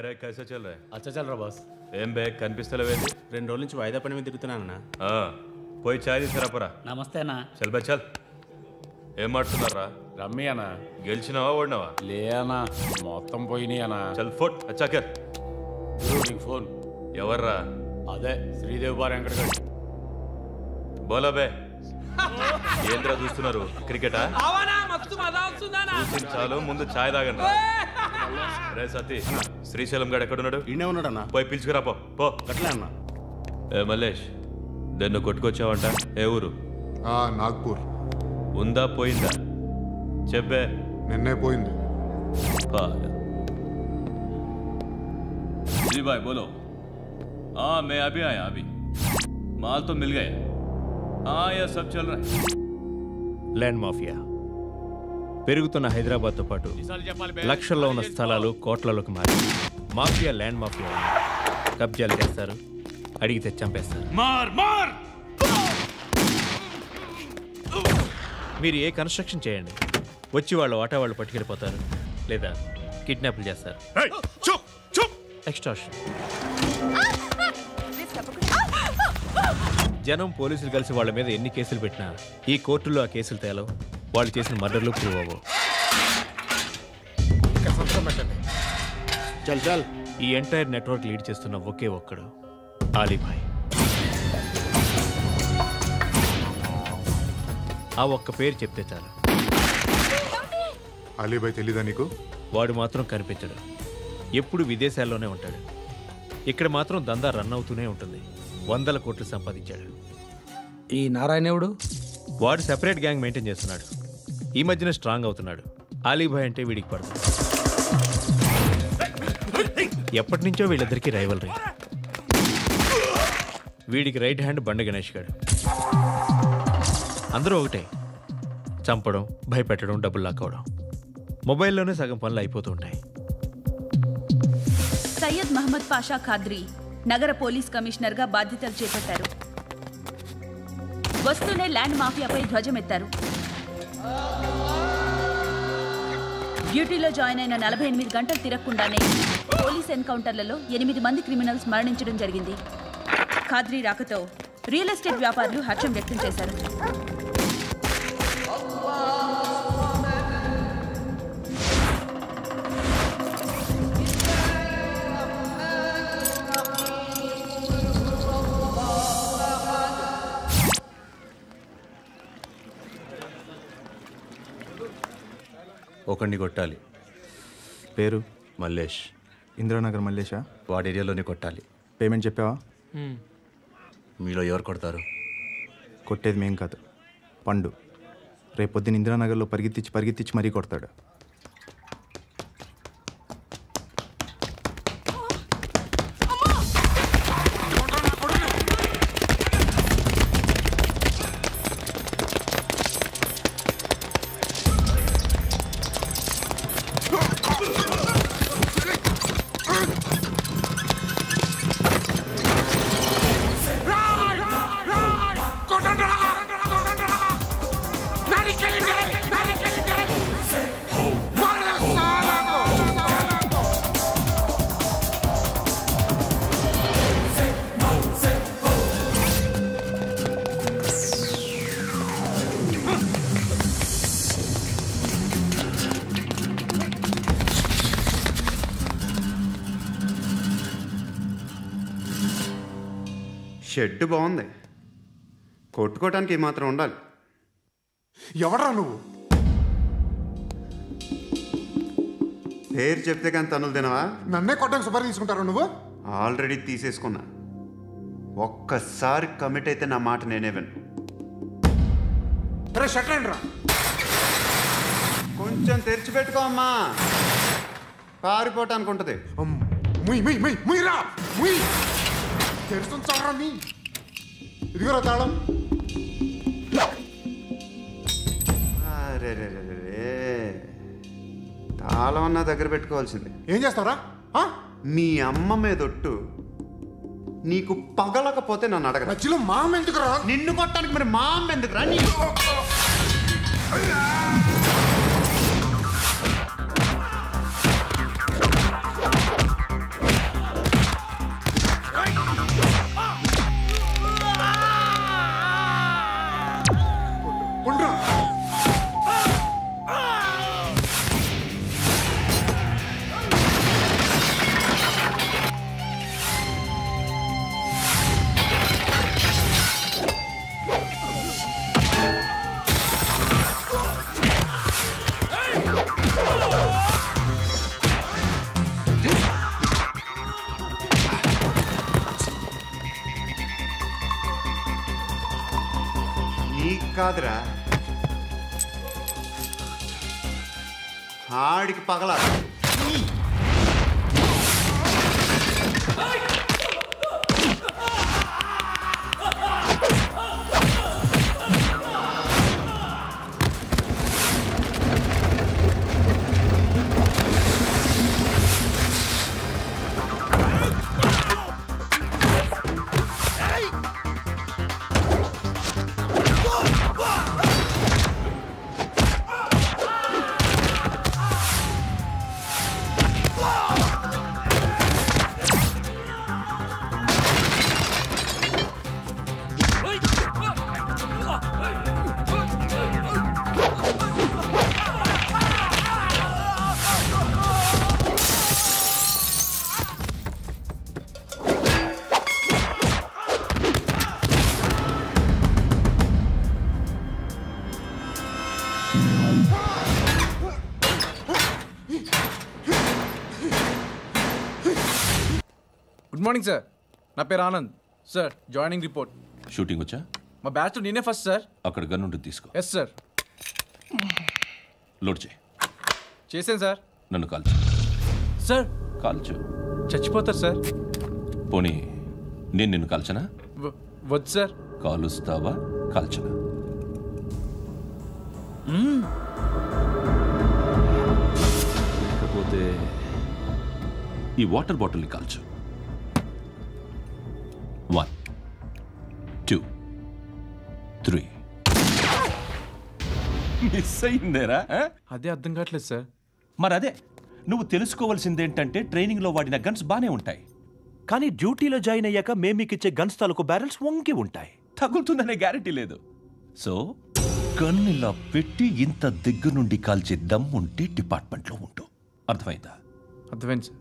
రే కైసా చల్ రా అచ్చా చల్ రా బాస్. ఏం బే కనిపిస్తలేవేంటి? 2 రోజుల నుంచి వాయిదా పని మీద తిరుగుతున్నానన్నా. పోయి చాయ్ తీసుకురాపరా. నమస్తే అన్న. చల్ బే చల్. ఏం మాడుతున్నారా? రమ్మి అన్న. గెలిచినావా ఓడినావా? లే అన్న, మొత్తం పోయినాయి అన్న. చల్ ఫోట్ అచ్చాకర్. నీకు ఫోన్ ఎవర్రా? అదే శ్రీదేవి బార్ వెంకటగడ్. బోలో బే. ఏంద్రా చూస్తున్నారు? క్రికెటా? చాలు ముందు ఛాయ్ తాగండి. రే సతీ, శ్రీశైలం గడు ఎక్కడున్నాడు? ఈయనే ఉన్నాడన్నా. పోయి పిలుచుకురా పో. అట్లే అన్నా. ఏ మల్లేష్, దన్ను కొట్టుకొచ్చావంట. ఏ ఊరు? నాగ్పూర్. ఉందా పోయిందా చెప్పే. నిన్నే పోయింది. जी भाई बोलो. हाँ मैं अभी आया. अभी माल तो मिल गया. हाँ यह सब चल रहा है. ల్యాండ్ మాఫియా పెరుగుతున్న హైదరాబాద్తో పాటు లక్షల్లో ఉన్న స్థలాలు కోట్లలోకి మారి మాఫియా ల్యాండ్ మాఫియా కబ్జాలు చేస్తారు, అడిగితే చంపేస్తారు. మీరు ఏ కన్స్ట్రక్షన్ చేయండి, వచ్చి వాళ్ళు వాటా వాళ్ళు పట్టుకెళ్ళిపోతారు, లేదా కిడ్నాప్లు చేస్తారు. ఎక్స్టార్షన్. జనం పోలీసులు కలిసి వాళ్ళ మీద ఎన్ని కేసులు పెట్టినా ఈ కోర్టుల్లో ఆ కేసులు తేలవు. వాళ్ళు చేసిన మర్డర్లు ప్రూవ్ అవ్వవు. చల్ చల్. ఈ ఎంటైర్ నెట్వర్క్ లీడ్ చేస్తున్న ఒకే ఒక్కడు ఆలీభాయ్. ఆ ఒక్క పేరు చెప్తే చాలు. అలీభాయ్ తెలీదా నీకు? వాడు మాత్రం కనిపించడు, ఎప్పుడు విదేశాల్లోనే ఉంటాడు. ఇక్కడ మాత్రం దందా రన్ అవుతూనే ఉంటుంది. 100 కోట్లు సంపాదించాడు. ఈ నారాయణవుడు వాడు సెపరేట్ గ్యాంగ్ మెయింటైన్ చేస్తున్నాడు. ఈ మధ్యన స్ట్రాంగ్ అవుతున్నాడు. ఆలీభాయ్ అంటే వీడికి పడదు. ఎప్పటి నుంచో వీళ్ళిద్దరికీ రైవల్రీ. వీడికి రైట్ హ్యాండ్ బండ గణేష్ గాడు. అందరూ ఒకటే, చంపడం, భయపెట్టడం, డబ్బులు లాక్కోవడం. మొబైల్లోనే సగం పనులు అయిపోతూ ఉంటాయి. సయ్యద్ మహమ్మద్ పాషా ఖాద్రీ నగర పోలీస్ కమిషనర్గా బాధ్యతలు చేపట్టారు. వస్తూనే ల్యాండ్ మాఫియాపై ధ్వజమెత్తారు. డ్యూటీలో జాయిన్ అయిన 48 గంటలు తిరగకుండానే పోలీస్ ఎన్కౌంటర్లలో 8 మంది క్రిమినల్స్ మరణించడం జరిగింది. ఖాద్రీ రాకతో రియల్ ఎస్టేట్ వ్యాపారులు హర్షం వ్యక్తం చేశారు. ఒకడిని కొట్టాలి. పేరు? మల్లేష్. ఇందిరానగర్ మల్లేషా? వాడి ఏరియాలోనే కొట్టాలి. పేమెంట్ చెప్పావా? మీలో ఎవరు కొడతారు? కొట్టేది మేం కాదు, పండు. రేపొద్దున ఇందిరానగర్లో పరిగెత్తించి మరీ కొడతాడు. షెడ్ బాగుంది, కొట్టుకోవటానికి ఏమాత్రం ఉండాలి. ఎవడ్రా నువ్వు? పేరు చెప్తే కానీ తనులు తినవా? నన్నే కొట్టడానికి సుపారీ తీసుకుంటారా నువ్వు? ఆల్రెడీ తీసేసుకున్నా. ఒక్కసారి కమిట్ అయితే నా మాట నేనే విను. షట్ రా. కొంచెం తెరిచిపెట్టుకో అమ్మా, పారిపోవటానికి ఉంటుంది. తెరుస్తుంచారా నీ? ఇదిగోరా తాళం. అరే తాళం అన్నా దగ్గర పెట్టుకోవాల్సింది. ఏం చేస్తావురా? మీ అమ్మ మీదొట్టు, నీకు పగలకపోతే నన్ను అడగరా. మధ్యలో మా అమ్మ ఎందుకురా? నిన్ను కొట్టడానికి మరి మా అమ్మ ఎందుకురా? కాదురా, ఆడికి పగల. గుడ్ మార్నింగ్ సార్, నా పేరు Anand sir. Joining report. Shooting వచ్చా? మా బ్యాచ్లో నేనే ఫస్ట్ సార్. అక్కడ గన్ ఉంటుంది, తీసుకో. Yes sir. లోడ్ చేయి. చేశాను సార్. నన్ను కాల్చు. సార్ కాల్చు. చచ్చిపోతారు సార్. పోనీ నేను నిన్ను కాల్చనా? వద్దు సార్. కాలుస్తావా కాల్చనా? లేకపోతే ఈ వాటర్ బాటిల్ని కాల్చు. 1 2 3. మిస్ అయిందేరా? అదే అర్థం కావట్లేదు సార్. మరి అదే నువ్వు తెలుసుకోవాల్సిందేంటంటే ట్రైనింగ్లో వాడిన గన్స్ బానే ఉంటాయి, కానీ డ్యూటీలో జాయిన్ అయ్యాక మేము మీకు ఇచ్చే గన్స్ తాలూకు బ్యారెల్స్ వంగి ఉంటాయి. తగులుతుందనే గ్యారెంటీ లేదు. సో గన్ ఇలా పెట్టి ఇంత దగ్గర నుండి కాల్చే దమ్ ఉంటే డిపార్ట్మెంట్లో ఉంటూ. అర్థమైందా? అర్థమైంది సార్.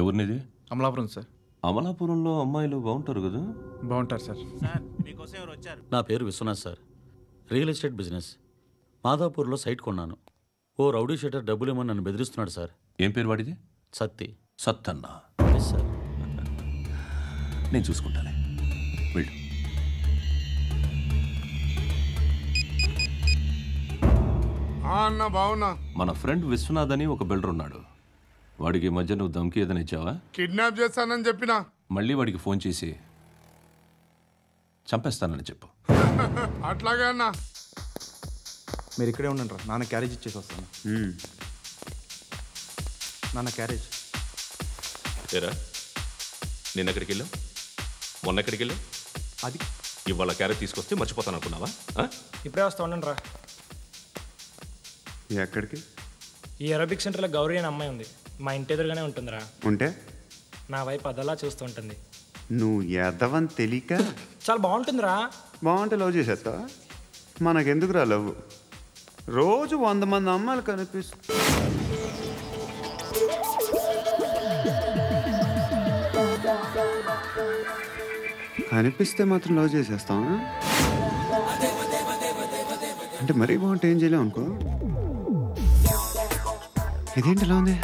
ఎవరినిది? అమలాపురం సార్. అమలాపురంలో అమ్మాయిలు బాగుంటారు కదా? బాగుంటారు సార్. నా పేరు Vishwanath sir. Real estate business. మాదాపూర్లో సైట్ కొన్నాను. ఓ రౌడీ షెటర్ డబ్బులు ఏమో నన్ను బెదిరిస్తున్నాడు సార్. ఏం పేరు వాడిది? సత్తి. సత్తన్న. Yes sir. నేను చూసుకుంటానే, వెళ్ళు. అన్న బావున్నా. మన ఫ్రెండ్ విశ్వనాథ్ అని ఒక బిల్డర్ ఉన్నాడు. వాడికి ఈ మధ్య నువ్వు దమ్కి ఏదైనా ఇచ్చావా? కిడ్నాప్ చేస్తానని చెప్పినా. మళ్ళీ వాడికి ఫోన్ చేసి చంపేస్తానని చెప్పు. అట్లాగే అన్న. మీరు ఇక్కడే ఉండండి రా, నాన్న క్యారేజ్ ఇచ్చేసి వస్తాను. నాన్న క్యారేజ్. ఏరా, నిన్న ఎక్కడికి వెళ్ళావు? మొన్న ఎక్కడికి వెళ్ళావు? అది ఇవాళ క్యారెట్ తీసుకొస్తే మర్చిపోతాను అనుకున్నావా? ఇప్పుడే వస్తా ఉండండి రా. ఎక్కడికి? ఈ అరబిక్ సెంటర్లో గౌరీ అనే అమ్మాయి ఉంది. మా ఇంటి ఎదురుగానే ఉంటుందిరా. ఉంటే నా వైపు అదలా చూస్తూ ఉంటుంది. నువ్వు ఎదవని తెలియక చాలా బాగుంటుందిరా. బాగుంటే లవ్ చేసేస్తావా? మనకెందుకురా లవ్? రోజు 100 మంది అమ్మాయిలు కనిపిస్తే మాత్రం లవ్ చేసేస్తావా? అంటే మరీ బాగుంటే ఏం చేయలేవు అనుకో. ఇదేంటి ఎలా ఉంది?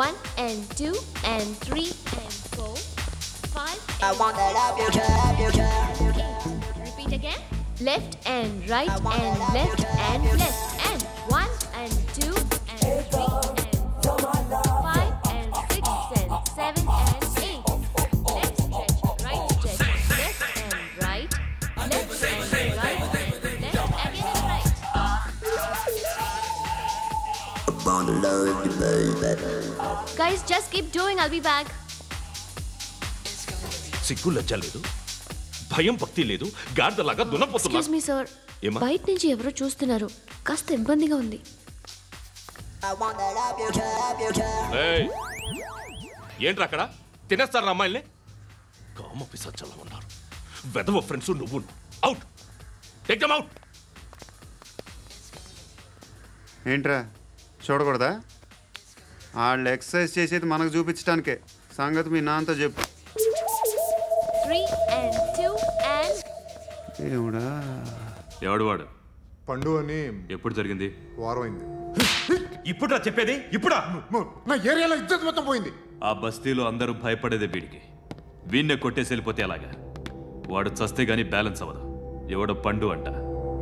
One and 2 and 3 and 4, 5. I want that up your job. Okay, repeat again. Left and right and left and left and 1 and 2 and 3 and 4, 5 and 6 and 7 and 8. Left stretch, right stretch, left and right, left and right, left again and right. Upon the load, the baby. Guys, just keep doing. I'll be back. సిగ్గు లజ్జ లేదు, భయం భక్తి లేదు, గాడిదలాగా దున్నపోతున్నా. Excuse me sir, బయట నుంచి ఎవరో చూస్తున్నారు. కాస్త ఇబ్బందిగా ఉంది. ఏంట్రా అక్కడ తినేస్తారా అమ్మాయిల్ని? కామ పిశాచాలా ఉన్నారు. వెదవ ఫ్రెండ్స్ నువ్వు. Out, take them out. ఏంట్రా చూడకూడదా? వాళ్ళు ఎక్సర్సైజ్ చేసేది మనకు చూపించడానికే. సంగతి మీ నాన్నతో చెప్పు. 3 and 2 and ఏముడా? ఎవడు వాడు? పండు అని. ఎప్పుడు జరిగింది? వారం అయింది. ఇప్పుడు చెప్పేది ఇప్పుడా? నా ఏరియాలో ఇజ్జత్ మొత్తం పోయింది. ఆ బస్తీలో అందరూ భయపడేదే వీడికి. వీణ్ణే కొట్టేసి వెళ్ళిపోతే అలాగా? వాడు చస్తే గానీ బ్యాలెన్స్ అవ్వదు. ఎవడో పండు అంట.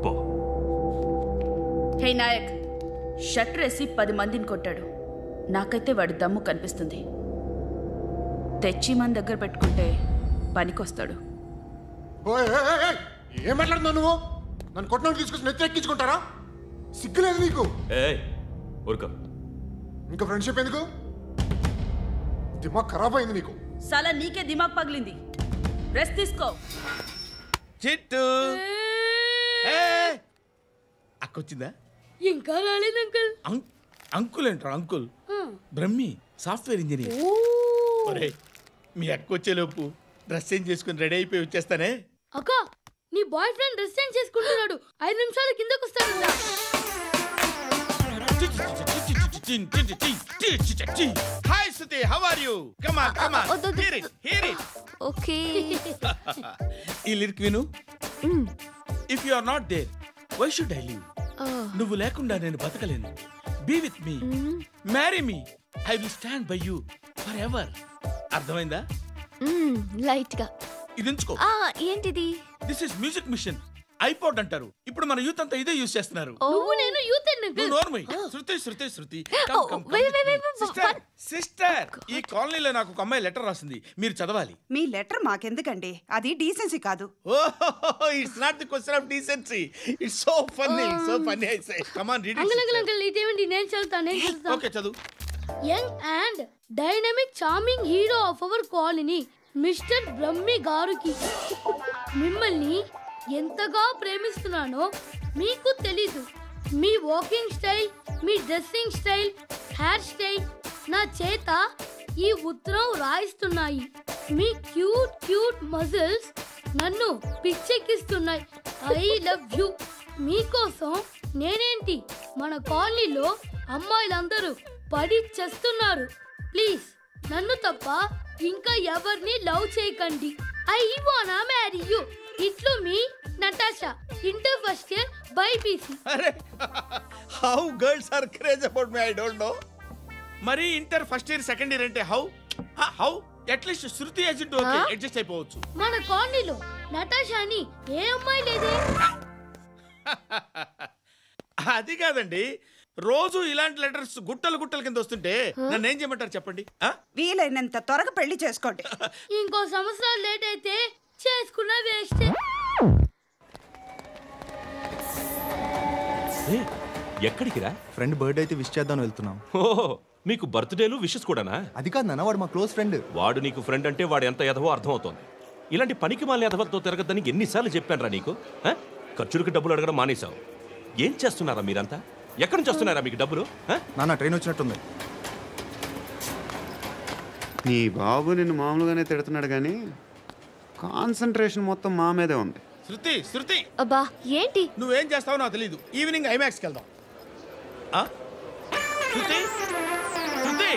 పో. హే నాయక్, షట్టర్ వేసి 10 మందిని కొట్టాడు. నాకైతే వాడి దమ్ము కనిపిస్తుంది. తెచ్చి మన దగ్గర పెట్టుకుంటే పనికొస్తాడు. ఏం మాట్లాడుతున్నావు నువ్వు? నన్ను కొట్టినోడు తీసుకొచ్చి నెత్తి ఎక్కించుకుంటారా? సిగ్గులేదు నీకు? ఊరుకో. ఇంకా ఫ్రెండ్షిప్ ఎందుకు? దిమాగ్ ఖరాబ్ అయింది నీకు. సాలా నీకే దిమాగ్ పగిలింది. రెస్ట్ తీసుకో. చిట్టు అక్కొచ్చిందా? ఇంకా రాలేదు అంకుల్. అంకుల్ అంటారు అంకుల్. Brahmi software engineer. ఒరే మీ అక్క వచ్చేలోపు డ్రెస్ చేంజ్ చేసుకుని రెడీ అయిపోయి వచ్చేస్తానే. అక్క నీ బాయ్ ఫ్రెండ్ డ్రెస్ చేంజ్ చేసుకుంటున్నాడు. 5 నిమిషాలు కిందకు వస్తాడంట. Hi Suthi, how are you? Come on come on. Hear it. Okay. ఈ లిరిక్ విను. If you are not there why should I live? నువ్వు లేకుండా నేను బతకలేను. Be with me, marry me, I will stand by you for ever. అర్థమైందా? Light గా. ఇది ఉంచుకో. ఏంటిది? This is music machine. IPod అంటారు. ఇప్పుడు మన యూత్ అంతా ఇదే యూస్ చేస్తున్నారు. నువ్వు నేను యూత్ అంకుల్. నోర్మై. శృతి సిస్టర్, ఈ కాలనీలో నాకు ఒక అమ్మాయి లెటర్ రాసింది. మీరు చదవాలి. మీ లెటర్ మాకెందుకండి? అది డీసెన్సీ కాదు. ఓహో, it's not the question of decency. It's so funny I say. Come on read it. Uncle ఇదేంటి? నేను చదువుతాను. ఓకే చదువు. Young and dynamic charming hero of our colony mister Brahmi గారికి మిమ్మల్ని ఎంతగా ప్రేమిస్తున్నానో మీకు తెలీదు. మీ వాకింగ్ స్టైల్, మీ డ్రెస్సింగ్ స్టైల్, హెయిర్ స్టైల్ నా చేత ఈ ఉత్తరం రాయిస్తున్నాయి. మీ క్యూట్ మజిల్స్ నన్ను పిచ్చెక్కిస్తున్నాయి. I love you. మీకోసం నేనేంటి, మన కాలనీలో అమ్మాయిలందరూ పడి చేస్తున్నారు. ప్లీజ్ నన్ను తప్ప ఇంకా ఎవరిని లవ్ చేయకండి. ఐ వానా మ్యారీ యూ. ఇట్లు మీ Natasha, inter first year BiPC. అరే how girls are craze about me I don't know. మరి inter first year second year అంటే how at least Shruti agent okay adjust అయిపోవచ్చు. మన కాలనీలో నటాషా అని ఏ అమ్మాయి లేదే. అది కాదండి, రోజు ఇలాంటి లెటర్స్ గుట్టలు కింద వస్తుంటే నన్ను ఏం చేయమంటారు చెప్పండి? వీలైనంత త్వరగా పెళ్లి చేసుకోండి. ఇంకో సంవత్సరాలు లేట్ అయితే చేసుకున్న వేస్ట్. ఎక్కడికి రా? ఫ్రెండ్ బర్త్డే అయితే విష్ చేద్దాం వెళ్తున్నాం. ఓహో, మీకు బర్త్డేలు విషెస్ కూడానా? అది కాదు నాన్న, వాడు మా క్లోజ్ ఫ్రెండ్. వాడు నీకు ఫ్రెండ్ అంటే వాడు ఎంత ఎదవో అర్థమవుతోంది. ఇలాంటి పనికి మాలిన ఎదవలతో తిరగద్దని ఎన్నిసార్లు చెప్పానురా నీకు? ఖర్చులకు డబ్బులు అడగడం మానేశావు. ఏం చేస్తున్నారా మీరంతా? ఎక్కడి నుంచి వస్తున్నారా మీకు డబ్బులు? నాన్న ట్రైన్ వచ్చినట్టుంది. నీ బాబు నిన్ను మామూలుగానే తిడుతున్నాడు కానీ కాన్సంట్రేషన్ మొత్తం మా మీదే ఉంది. శృతి అబ్బా ఏంటి? నువ్వేం చేస్తావో నాకు తెలీదు. ఈవినింగ్ ఐమాక్స్కి వెళ్దాం. శృతి శృతి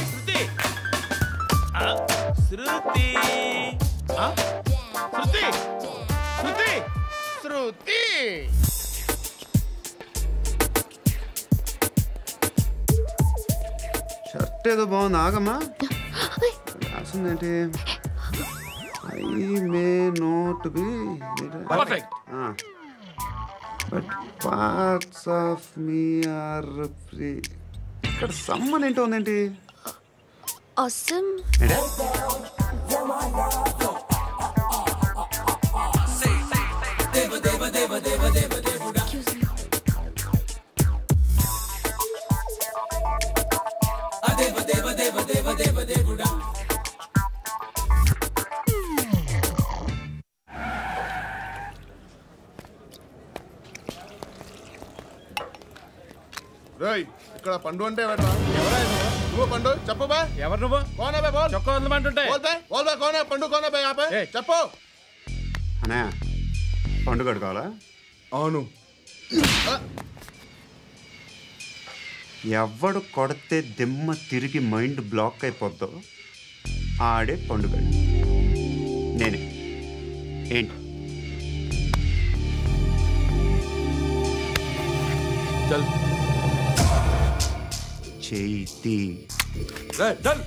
శృతి శృతి శృతి శృతి శృతి. షర్ట్ ఏదో బాగుంది, ఆగమ్మా. రాసిందేంటి? I may not be perfect but parts of me are free. ఇక్కడ సమ్మన్ ఏంటో ఉందేంటి? awesome. ఇక్కడ పండు అంటే నువ్వు పండు చెప్పు బా. ఎవరు నువ్వు? కోనా బే బోల్. చొక్కా వదలమంటుంటే బోల్ బే కోనా పండు కోనా బే ఆపే చెప్పు. అనే పండు కడుకోవాలా? అవును. ఎవడు కొడితే దిమ్మ తిరిగి మైండ్ బ్లాక్ అయిపోద్దో ఆడే పండుగ. నేనే. ఏంటి? చల్ చేతి चल चल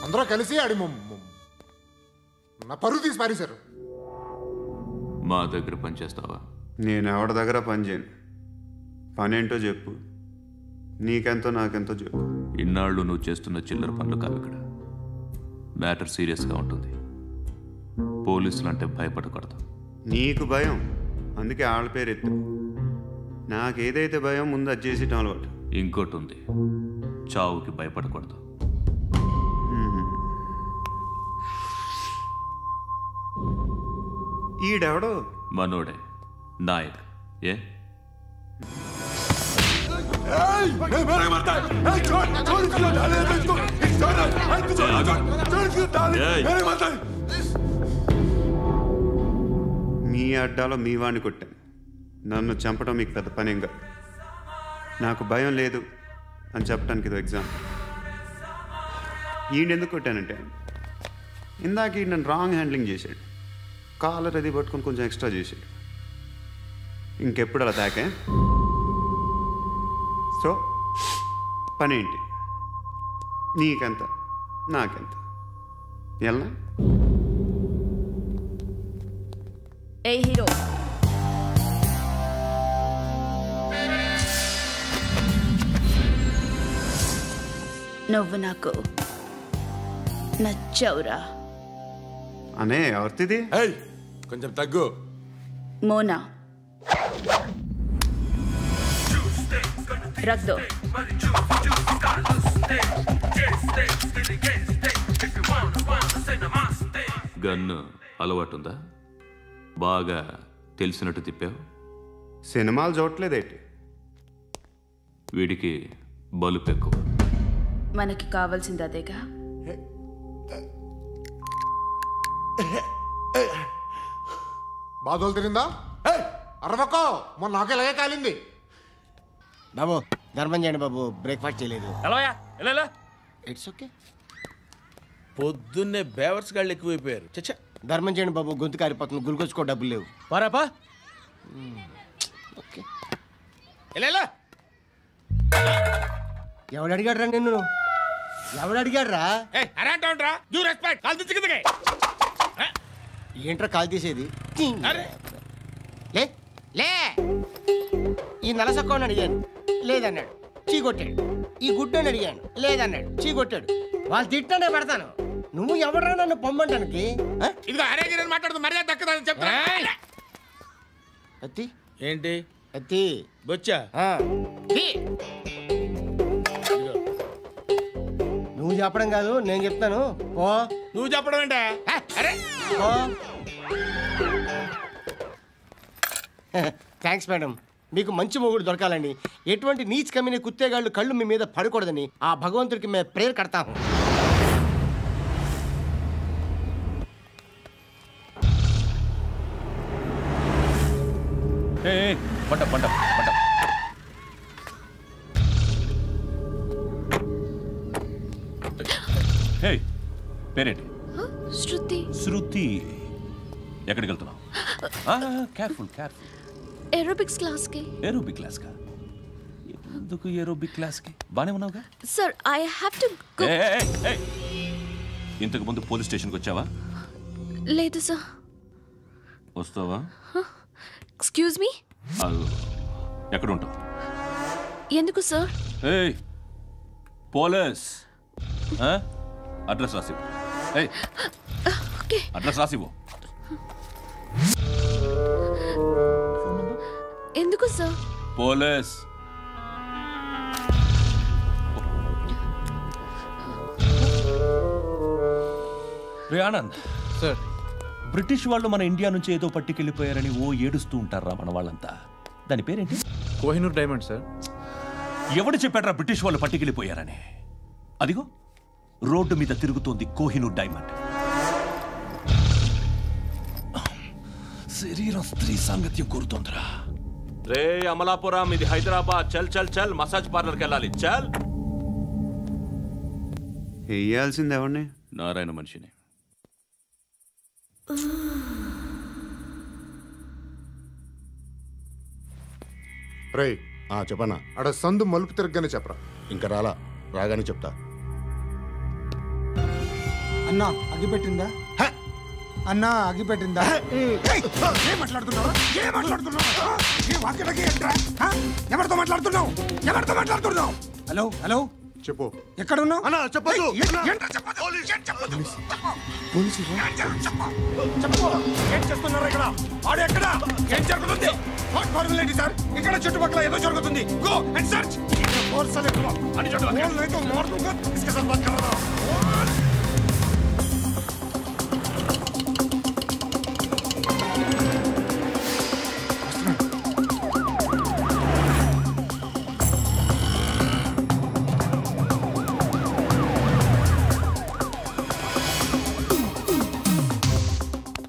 అందరూ కలిసి ఆడి నా పరువు తీసి పారేశారు. మా దగ్గర పని చేస్తావా? నేను ఎవరి దగ్గర పని చేయను. పనేంటో చెప్పు. నీకెంతో నాకెంతో చెప్పు. ఇన్నాళ్ళు నువ్వు చేస్తున్న చిల్లర పనులు కావు ఇక్కడ. మ్యాటర్ సీరియస్గా ఉంటుంది. పోలీసులు అంటే భయపడకూడదు. నీకు భయం, అందుకే ఆళ్ళ పేరు ఎత్తు. నాకేదైతే భయం ముందు అది చేసేటం అలవాటు. ఇంకోటి ఉంది, చావుకి భయపడకూడదు. ఈడెవడో మనోడే నాయక్. ఏ మీ అడ్డాలో మీ వాడిని కొట్టాను. నన్ను చంపడం మీకు పెద్ద పనేం కాదు. నాకు భయం లేదు అని చెప్పడానికి ఇది ఎగ్జాంపుల్. ఈయనెందుకు కొట్టానంటే ఇందాక ఈ నన్ను రాంగ్ హ్యాండ్లింగ్ చేశాడు. కాలర్ అది పట్టుకొని కొంచెం ఎక్స్ట్రా చేశాడు. ఇంకెప్పుడు అలా తాకే. సో పనేంటి? నీకెంత నాకెంత ఎలా? ఏ హీరో, నువ్వు నాకు నచ్చవురా. అనే ఎవరిది? కొంచెం తగ్గు. మోనా రక్ దో. గన్ను అలవాటుందా? బాగా తెలిసినట్టు తిప్పావు. సినిమాలు చూడట్లేదేంటి? వీడికి బలుపు ఎక్కువ. మనకి కావాల్సింది అదేగా. బాధలు తిరిందా? అరవకో, మొన్న నాకు ఇలాగే కాలింది. బాబు ధర్మం చేయండి బాబు, బ్రేక్ఫాస్ట్ చేయలేదు. It's okay. పొద్దున్నే బేవర్స్ గాళ్ళు ఎక్కువైపోయారు. చచ్చా, ధర్మం చేయండి బాబు, గొంతు కారిపోతుంది, గురికొచ్చుకో డబ్బులు లేవు. పారాపా. ఓకే. ఎవడు అడిగాడు రా నిన్ను? ఎవడు అడిగాడు రా? ఏంట్రా కాల్ తీసేది? లే లే. ఈ నలసక్కని అడిగాను, లేదన్నాడు, చీ కొట్టాడు. ఈ గుడ్డని అడిగాను, లేదన్నాడు, చీ కొట్టాడు. వాళ్ళు తిట్టానే పెడతాను. నువ్వు ఎవడరా నన్ను పొమ్మంటానికి? మాట్లాడుతూ మర్యాద దక్కదని చెప్తా. అత్తి ఏంటి? అత్తి బొచ్చా? నువ్వు చెప్పడం కాదు, నేను చెప్తాను. ఓ నువ్వు చెప్పడం ఏంటే? అరే థ్యాంక్స్ మేడం. మీకు మంచి మొగుడు దొరకాలని, ఎటువంటి నీచ్ కమ్మిన కుత్తేగాళ్ళు కళ్ళు మీ మీద పడకూడదని ఆ భగవంతుడికి మేము ప్రేయర్ కడతాము. పంట పంట పంట. హే, పేరేంటి? శృతి. శృతి. ఎక్కడికి వెళ్తున్నావు? Careful careful. ఏరోబిక్స్ క్లాస్ కి. ఏరోబిక్ క్లాస్ కా? ఎందుకు ఏరోబిక్ క్లాస్ కి? బానే ఉన్నావుగా? Sir I have to go. ఇంతకు ముందు పోలీస్ స్టేషన్కి వచ్చావా? లేదు సార్. వస్తావా? Excuse me. ఎక్కడ ఉంటావు? ఎందుకు సార్? పోలీస్ అడ్రస్ రాసివ్వు. అడ్రస్ రాసివ్వు. ఎందుకు sir? Police. Anand sir, British వాళ్ళు మన ఇండియా నుంచి ఏదో పట్టుకెళ్ళిపోయారని ఓ ఏడుస్తూ ఉంటారా మన వాళ్ళంతా. దాని పేరేంటి? Kohinoor diamond sir. ఎవడు చెప్పాడ్రా బ్రిటిష్ వాళ్ళు పట్టుకెళ్ళిపోయారని? అదిగో రోడ్డు మీద తిరుగుతోంది కోహినూర్ డైమండ్. శరీరం స్త్రీ సాంగత్యం కోరుతోందిరా. రే అమలాపురం, ఇది హైదరాబాద్. చల్ చల్ చల్, మసాజ్ పార్లర్కి వెళ్ళాలి. చల్. వేయాల్సింది ఎవరిని? నారాయణ మనిషిని. రే చెప్పనా? అడ సందు మలుపు తిరగగానే చెప్పరా. ఇంకా రాగానే చెప్తా. అన్నా అగిపెట్టిందా? అన్నా అగిపెట్టిందా? ఏం మాట్లాడుతున్నావు? ఎవరితో మాట్లాడుతున్నావు? హలో హలో, చెప్పు. ఎక్కడ ఉన్నావు? అన్నా చెప్పదు. ఏం చేస్తున్నారు ఇక్కడ? ఆడు ఎక్కడ? ఏం జరుగుతుంది? సార్ ఇక్కడ చుట్టుపక్కల ఏదో జరుగుతుంది. Go and search.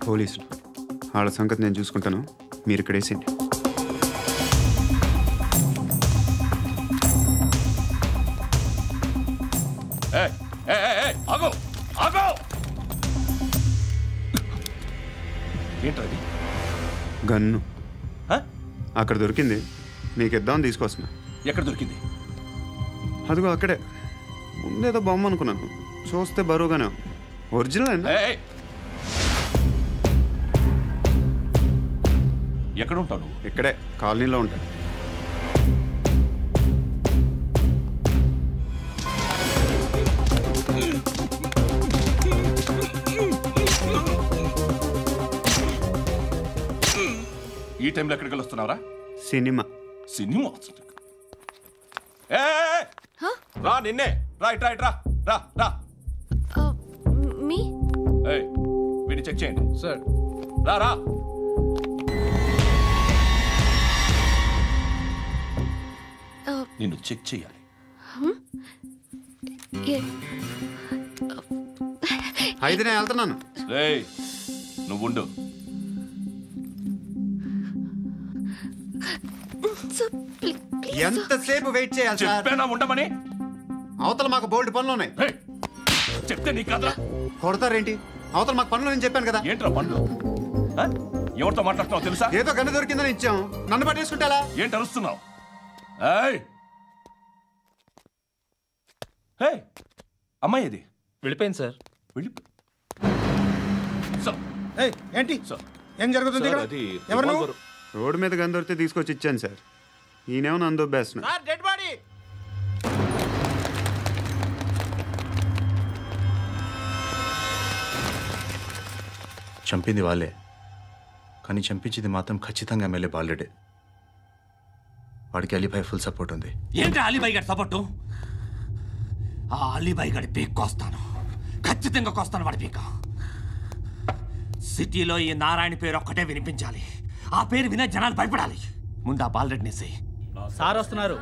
పోలీసులు వాళ్ళ సంగతి నేను చూసుకుంటాను, మీరు ఇక్కడ వేసేయండి. ఏంటది? గన్ను అక్కడ దొరికింది, మీకు ఇద్దామని తీసుకొస్తున్నా. ఎక్కడ దొరికింది? అదిగో అక్కడే. ముందేదో బొమ్మ అనుకున్నాను, చూస్తే బరువుగానే ఒరిజినల్. ఎక్కడ ఉంటాను? ఇక్కడే కాలనీలో ఉంటాను. ఈ టైంలో ఎక్కడికి వస్తున్నావురా? సినిమా. సినిమా రా, నిన్నే. రైట్ రైట్, రా రా రా. మీ వీడిని చెక్ చేయండి సార్. రా రా. నిన్ను చెక్ చేయాలి. అయితే నేను వెళ్తున్నాను. రేయ్ నువ్వు ఉండు. ఎంతసేపు వెయిట్ చేయాలి? చెప్పేనా ఉండమని? అవతల మాకు బోల్డ్ పనులు ఉన్నాయి. చెప్తే నీకు కదా కొడతారేంటి? అవతల మాకు పనులు నేను చెప్పాను కదా. ఏంట్రా పనులు? ఎవరితో మాట్లాడుతున్నావు తెలుసా? ఏదో గన్ను దొరికిందని ఇచ్చాం, నన్ను పట్టేసుకుంటా. ఏంటి అరుస్తున్నావు? అమ్మాయి అది వెళ్ళిపోయింది సార్. ఏంటి ఏం జరుగుతుంది? ఎవరు? రోడ్డు మీద గన్ను దొరికితే తీసుకొచ్చి ఇచ్చాను సార్. ఈయనేమో నన్ను దొబ్బేస్తున్నా. Dead body. చంపింది వాళ్ళే, కానీ చంపించింది మాత్రం ఖచ్చితంగా ఎమ్మెల్యే బాలుడే. వాడికి అలీబాయ్ ఫుల్ సపోర్ట్ ఉంది. ఏంటి అలీబాయ్ గారి సపోర్టు? ఆ అలీబాయ్ గారి పీక్ కోస్తాను, ఖచ్చితంగా కోస్తాను వాడి పీక. సిటీలో ఈ నారాయణ పేరు ఒక్కటే వినిపించాలి. ఆ పేరు వినే జనాలు భయపడాలి. ముందు ఆ బాలరెడ్డినేసి. సార్ వస్తున్నారు.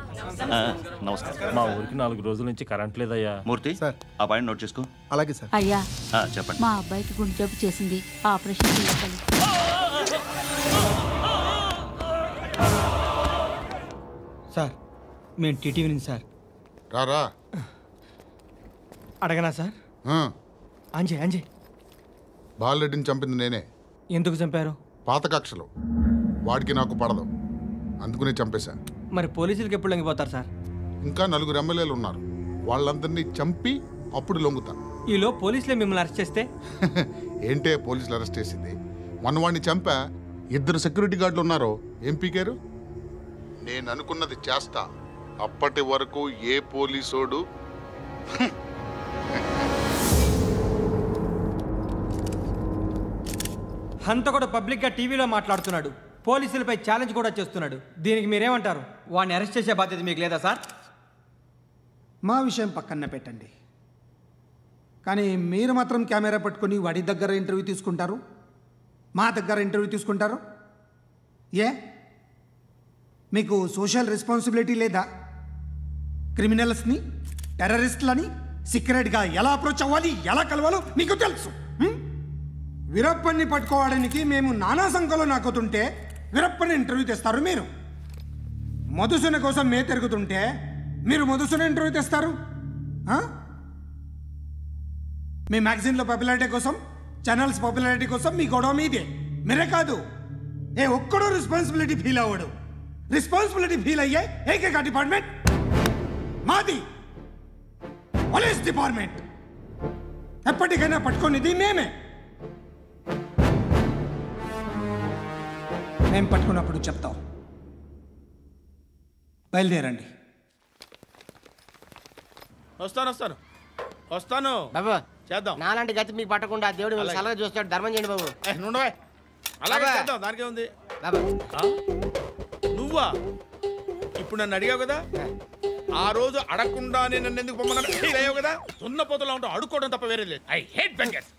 నమస్కారం. మా ఊరికి 4 రోజుల నుంచి కరెంట్ లేదయ్యా. మూర్తి సార్, ఆ పాయింట్ నోట్ చేసుకో. అలాగే సార్. అయ్యా చెప్పండి. మా అబ్బాయికి గుండె జబ్బు చేసింది, ఆపరేషన్ చేయాలి. సార్ మేము టీటీవీ నుంచి సార్. రారా. అడగనా సార్? అంజయ్ బాలరెడ్డిని చంపింది నేనే. ఎందుకు చంపారు? పాత కక్షలు, వాడికి నాకు పడదు, అందుకునే చంపేశాను. మరి పోలీసులకి ఎప్పుడు లొంగిపోతారు సార్? ఇంకా 4 ఎమ్మెల్యేలు ఉన్నారు, వాళ్ళందరినీ చంపి అప్పుడు లొంగుతాను. ఈలో పోలీసులే మిమ్మల్ని అరెస్ట్ చేస్తే? ఏంటే పోలీసులు అరెస్ట్ చేసింది? మొన్న వాడిని చంపా, 2 సెక్యూరిటీ గార్డులు ఉన్నారో ఏం పీకారు? నేను అనుకున్నది చేస్తా, అప్పటి వరకు ఏ పోలీసోడు హంతకుడు పబ్లిక్గా టీవీలో మాట్లాడుతున్నాడు, పోలీసులపై ఛాలెంజ్ కూడా చేస్తున్నాడు. దీనికి మీరేమంటారు? వాడిని అరెస్ట్ చేసే బాధ్యత మీకు లేదా సార్? మా విషయం పక్కన పెట్టండి, కానీ మీరు మాత్రం కెమెరా పట్టుకొని వాడి దగ్గర ఇంటర్వ్యూ తీసుకుంటారు, మా దగ్గర ఇంటర్వ్యూ తీసుకుంటారు. ఏ మీకు సోషల్ రెస్పాన్సిబిలిటీ లేదా? క్రిమినల్స్ని, టెర్రరిస్టులని సీక్రెట్గా ఎలా అప్రోచ్ అవ్వాలి, ఎలా కలవాలో మీకు తెలుసు. వీరప్పన్ని పట్టుకోవడానికి మేము నానా సంఖ్యలో నాకుతుంటే వీరప్పని ఇంటర్వ్యూ తెస్తారు మీరు. మధుసూన కోసం మే తిరుగుతుంటే మీరు మధుసూన ఇంటర్వ్యూ తెస్తారు. మీ మ్యాగజైన్లో పాపులారిటీ కోసం, ఛానల్స్ పాపులారిటీ కోసం మీ గొడవ మీదే. మీరే కాదు, ఏ ఒక్కడో రెస్పాన్సిబిలిటీ ఫీల్ అవ్వడు. రెస్పాన్సిబిలిటీ ఫీల్ అయ్యే ఏకైక డిపార్ట్మెంట్ మాది, పోలీస్ డిపార్ట్మెంట్. ఎప్పటికైనా పట్టుకునేది మేమే. మేము పట్టుకున్నప్పుడు చెప్తాం. బయలుదేరండి. వస్తాను బాబు. చేద్దాం. నాలాంటి గతి మీకు పట్టకుండా దేవుడు మిమ్మల్ని సలహా చూస్తాడు. ధర్మం చేయండి బాబు. నుండవే అలాగే బాబా. చేద్దాం, దానికే ఉంది. బాబు. నువ్వా ఇప్పుడు నన్ను అడిగావు కదా, ఆ రోజు అడగకుండానే నన్ను ఎందుకు పొమ్మన్నా ఫీల్ అయ్యావు కదా. సున్న పోతలో ఉంటావు, అడుక్కోవడం తప్ప వేరే లేదు. I hate bangers.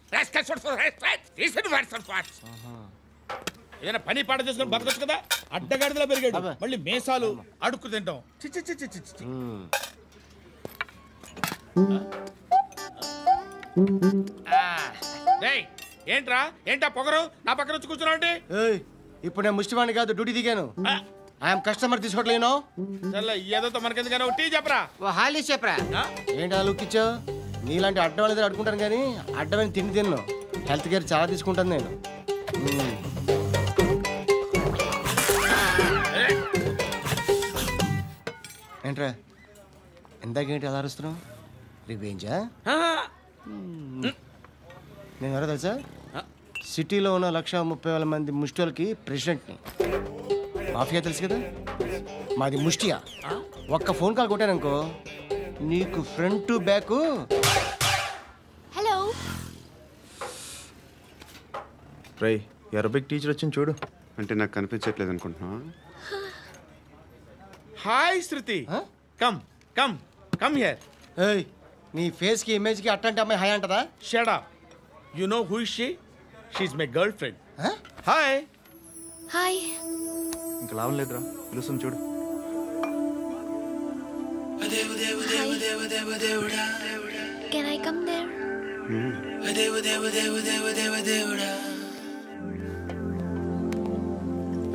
ఏదైనా పని పాట చేసుకుని బతకొచ్చు కదా. అడ్డగాడిదలా పెరిగాడు, మళ్ళీ మేసాలు అడుక్కు తింటాం. చిచ్చి చిచ్చి చిచ్చి. ఏంట్రా ఏంటా పొగరు నా పక్కన వచ్చి కూర్చున్నావు అంటే? ఇప్పుడు నేను ముష్టివాణి కాదు, డ్యూటీ దిగాను. ఐఎమ్ కస్టమర్ తీసుకోవట్లేను. ఏదో మనకెందుకైనా టీ చెప్పరా. హాలీస్ చెప్పరా. ఏంటి అలా లుక్ ఇచ్చావు? నీలాంటి అడ్డం వాళ్ళ దగ్గర అడుకుంటాను కానీ అడ్డమైన తిండి తిన్ను. హెల్త్ కేర్ చాలా తీసుకుంటాను నేను. ఏంట్రా ఎందాకేంటి అలా అరుస్తున్నావు? రివేంజా? నేను ఎవరో తెలుసా? సిటీలో ఉన్న 130,000 మంది ముష్టిలకి ప్రెసిడెంట్ని. మాఫియా తెలుసు కదా, మాది ముష్టియా. ఒక్క ఫోన్ కాల్ కొట్టాననుకో నీకు ఫ్రంట్ టు బ్యాక్. హలో రై, అరబిక్ టీచర్ వచ్చింది చూడు. అంటే నాకు కనిపించట్లేదు అనుకుంటున్నా. Hi Shruti, come come come here. ఏయ్, నీ ఫేస్ కి ఇమేజ్ కి అట్లాంటి అమ్మాయి హాయ్ అంటదా? Shut up. You know who is she? She is my girlfriend. Hi hi. ఇంకా లాభం లేదురా, పిలుస్తుంది చూడు. Can I come there?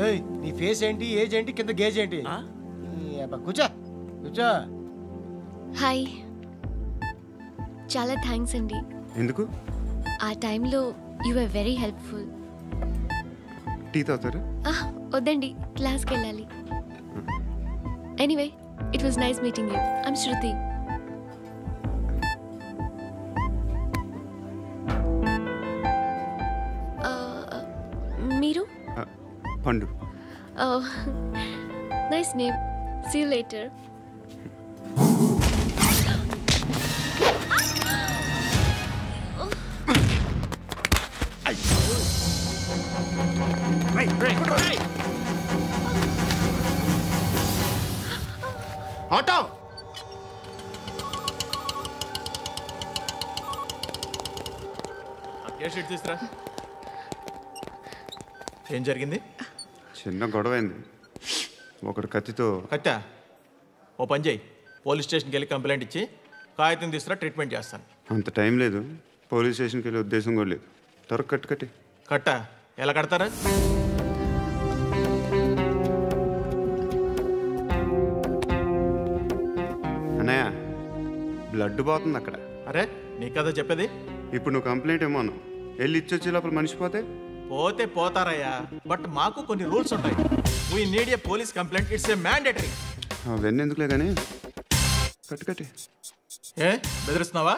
ఏయ్, నీ ఫేస్ ఏంటి, ఏజ్ ఏంటి, కింద గేజ్ ఏంటి? కూర్చో కూర్చో. హాయ్. చాలా థ్యాంక్స్ అండి. ఎందుకు? ఆ టైంలో you are very helpful. Tea తాగుతారా? వద్దండి, క్లాస్కి వెళ్ళాలి. Anyway, it was nice meeting you. I'm Shruti. మీరు? Pandu. Nice name. See you later. Auto తీసురా. ఏం జరిగింది? చిన్న గొడవ అయింది. ఒకడు కత్తితో. కట్టా? ఓ పని చేయి, పోలీస్ స్టేషన్కి వెళ్ళి కంప్లైంట్ ఇచ్చి కాగితం తీసుకురా, ట్రీట్మెంట్ చేస్తాను. అంత టైం లేదు, పోలీస్ స్టేషన్కి వెళ్ళే ఉద్దేశం కూడా లేదు. త్వరగా కట్టి. కట్టా? ఎలా కడతారా? అన్నయ్య, బ్లడ్ పోతుంది అక్కడ. అరే, నీ కదా చెప్పేది. ఇప్పుడు నువ్వు కంప్లైంట్ ఏమో అన్నావు, వెళ్ళి ఇచ్చొచ్చే లోపల మనిషి పోతే పోతే పోతారయ్యా, బట్ మాకు కొన్ని రూల్స్ ఉంటాయి. We need a police complaint, it's a mandatory. అవన్నీ ఎందుకులే కానీ కట్టి. ఏ బెదిరిస్తున్నావా?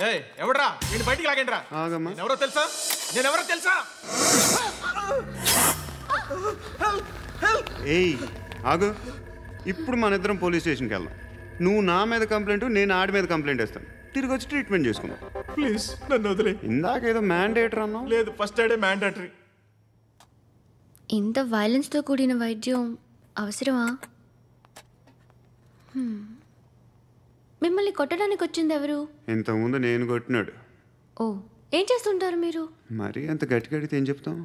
ఏ ఎవడ్రా నేను బయటికి లాగండి రా. ఎవరో తెలుసా? నేనెవరో తెలుసా? ఏయ్ ఆగు, ఇప్పుడు మన ఇద్దరం పోలీస్ స్టేషన్కి వెళ్దాం. నువ్వు నా మీద కంప్లైంట్, నేను ఆడి మీద కంప్లైంట్ వేస్తాను. తిరిగి వచ్చి ట్రీట్మెంట్ చేసుకున్నాం. ప్లీజ్ నన్ను వదిలే. ఇందాకేదో మ్యాండేటరీ అన్నావు. లేదు, ఫస్ట్ ఎయిడే మ్యాండేటరీ. ఇంత వైలెన్స్తో కూడిన వైద్యం అవసరమా? మిమ్మల్ని కొట్టడానికి వచ్చింది ఎవరు? ఇంతకుముందు నేను కొట్టినాడు. ఓ, ఏం చేస్తుంటారు మీరు? మరీ అంత గట్టిగా అడిగితే ఏం చెప్తాం?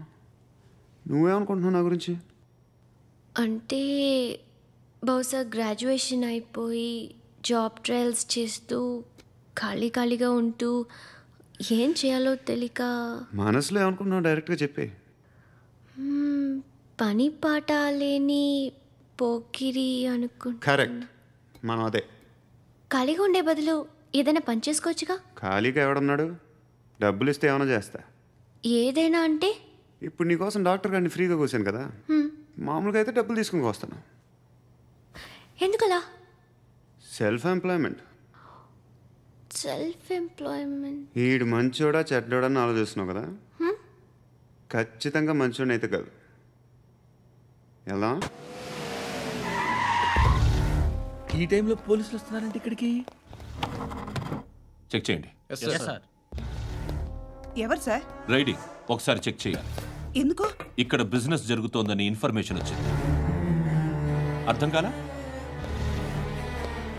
నువ్వేమనుకుంటున్నావు నా గురించి? అంటే బహుశా గ్రాడ్యుయేషన్ అయిపోయి జాబ్ ట్రయల్స్ చేస్తూ ఖాళీగా ఉంటూ ఏం చేయాలో తెలియక మనసులో ఏమనుకున్నావు డైరెక్ట్గా చెప్పే. పని పాట లేని పోకిరి కరెక్ట్, మనం అదే. ఖాళీగా ఉండే బదులు ఏదైనా పని చేసుకోవచ్చుగా. ఖాళీగా ఎవడన్నాడు? డబ్బులు ఇస్తే ఏమైనా చేస్తా. ఏదైనా అంటే ఇప్పుడు నీకోసం డాక్టర్ గారిని ఫ్రీగా కూర్చాను కదా, మామూలుగా అయితే డబ్బులు తీసుకుని వస్తాను. ఎందుకలా? Self employment. ఈడు మంచోడా చెడ్డోడా అని ఆలోచిస్తున్నావు కదా, ఖచ్చితంగా మంచోడని అయితే కాదు. ఎలా? ఈ టైంలో పోలీసులు వస్తున్నారంటే ఇక్కడికి చెక్ చేయండి. ఎవరు సార్? రైడింగ్ ఒకసారి చెక్ చేయాలి. ఎందుకు? ఇక్కడ బిజినెస్ జరుగుతోందని ఇన్ఫర్మేషన్ వచ్చింది. అర్థం కాలా?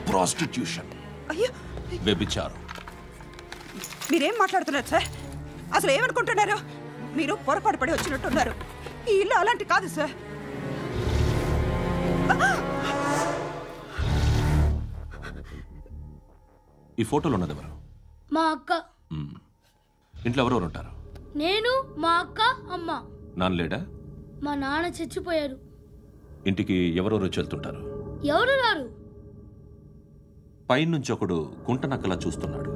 ప్రాస్టిట్యూషన్, అయ్యో వ్యభిచారం. మీరేం మాట్లాడుతున్నారు సార్? అసలు ఏమనుకుంటున్నారు? మీరు పొరపాటు పడి వచ్చినట్టున్నారు. ఈ ఇల్లు అలాంటి కాదు సార్. ఈ ఫోటోలో ఉన్నది ఎవరు? మా అక్క. ఇంట్లో ఎవరెవరు ఉంటారు? నేను, మా అక్క, అమ్మ. నాన్న లేడా? మా నాన్న చచ్చిపోయారు. ఇంటికి ఎవరెవరు వచ్చి వెళ్తుంటారు? ఎవరు రారు. పైనుంచి ఒకడు గుంట నక్కలా చూస్తున్నాడు.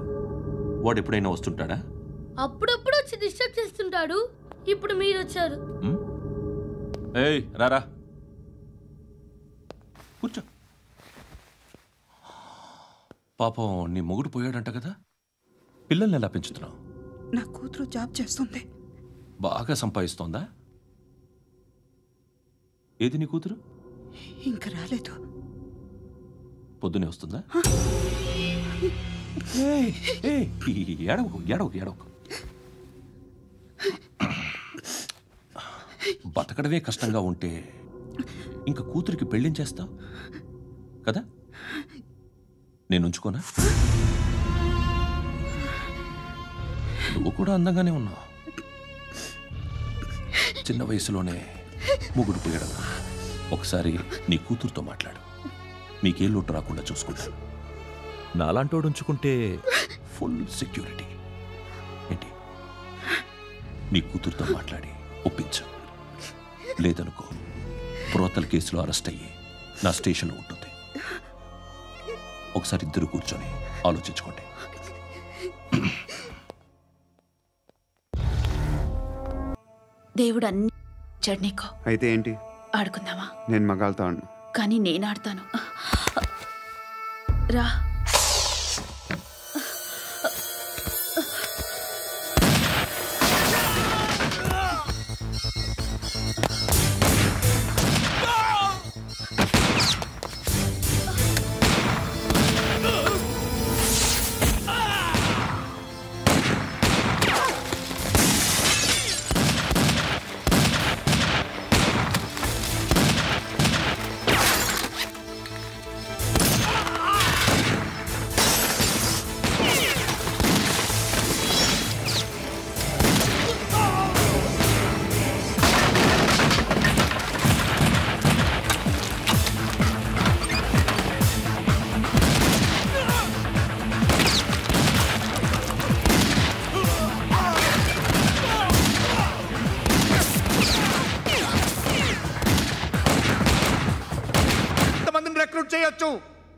వాడు ఎప్పుడైనా వస్తుంటాడా? అప్పుడప్పుడు వచ్చి డిస్టర్బ్ చేస్తుంటాడు. ఇప్పుడు మీరు వచ్చారు. ఏయ్ రారా, కూర్చో. పాపం నీ మొగుడు పోయాడంట కదా, పిల్లల్ని ఎలా పెంచుతున్నావు? నా కూతురు జాబ్ చేస్తుంది. బాగా సంపాదిస్తోందా? ఏది నీ కూతురు? ఇంకా రాలేదు. పొద్దునే వస్తుందా? ఏడవకు. బతకడమే కష్టంగా ఉంటే ఇంకా కూతురికి పెళ్ళించేస్తావు కదా? నేను ఉంచుకోనా? నువ్వు కూడా అందంగానే ఉన్నావు. చిన్న వయసులోనే మొగుడు పోయడం. ఒకసారి నీ కూతురుతో మాట్లాడు. మీకే లోటు రాకుండా చూసుకుంటాను. నాలాంటోడు ఉంచుకుంటే ఫుల్ సెక్యూరిటీ. ఏంటి? నీ కూతురుతో మాట్లాడి ఒప్పించు. లేదనుకో, ప్రోతల కేసులో అరెస్ట్ అయ్యి నా స్టేషన్లో ఉంటుంది. ఒకసారి ఇద్దరు కూర్చొని ఆలోచించుకోండి. దేవుడు అన్ని ఇచ్చాడు నీకు. అయితే ఏంటి? ఆడుకుందామా? నేను మగాళ్ళతో ఆడను. కానీ నేను ఆడతాను. రా. చేయొచ్చు.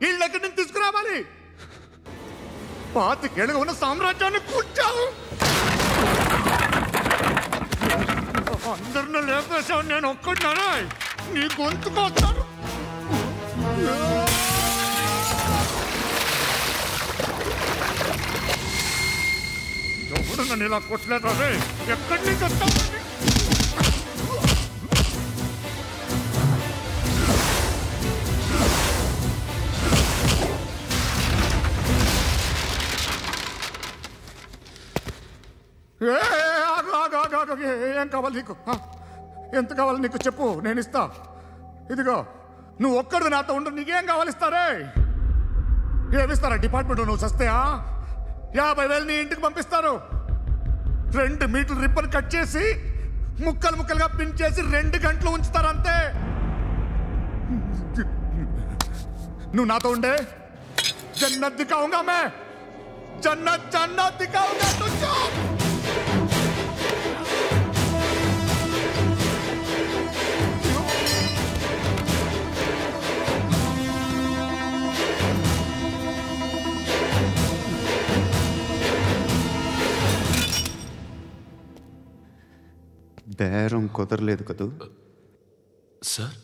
వీళ్ళ దగ్గర నుంచి తీసుకురావాలి. పాతికేళ్ళగా ఉన్న సామ్రాజ్యాన్ని కూర్చావు. అందరిని లేపేశావు. నేను ఒక్కడినారా నీ గొంతుకొస్తాను. ఎవడు నన్ను ఇలా కొట్టలేదు. అదే ఎక్కడి నుంచి వస్తావు? ఏం కావాలి నీకు? ఎంత కావాలి నీకు చెప్పు, నేను ఇస్తా. ఇదిగో నువ్వు ఒక్కడు నాతో ఉండు. నీకేం కావాలి ఇస్తారే? ఏమిస్తారా డిపార్ట్మెంట్? నువ్వు సస్తేయా? 50,000 నీ ఇంటికి పంపిస్తారు. 2 మీటర్లు రిబ్బన్ కట్ చేసి ముక్కలుగా పిన్ చేసి 2 గంటలు ఉంచుతారు అంతే. నువ్వు నాతో ఉండే జన్నత్ దిఖాऊंगा मैं जन्नत जन्नत दिखाऊंगा तुझको బేరం కుదరలేదు కదూ సార్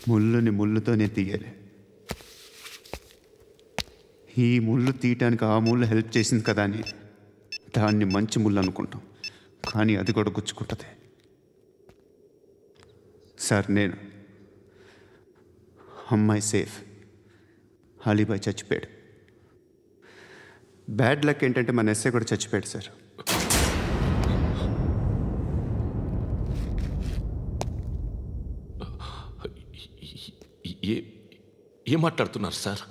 ముళ్ళుని ముళ్ళుతోనే తీయాలి. ఈ ముళ్ళు తీయటానికి ఆ ముళ్ళు హెల్ప్ చేసింది కదా అని దాన్ని మంచి ముళ్ళు అనుకుంటాం, కానీ అది కూడా గుచ్చుకుంటుంది. సార్ నేను అమ్మాయి సేఫ్, అలీబాయ్ చచ్చిపోయాడు. బ్యాడ్ లక్ ఏంటంటే మన ఎస్ఐ కూడా చచ్చిపోయాడు సార్. ఏం మాట్లాడుతున్నారు సార్?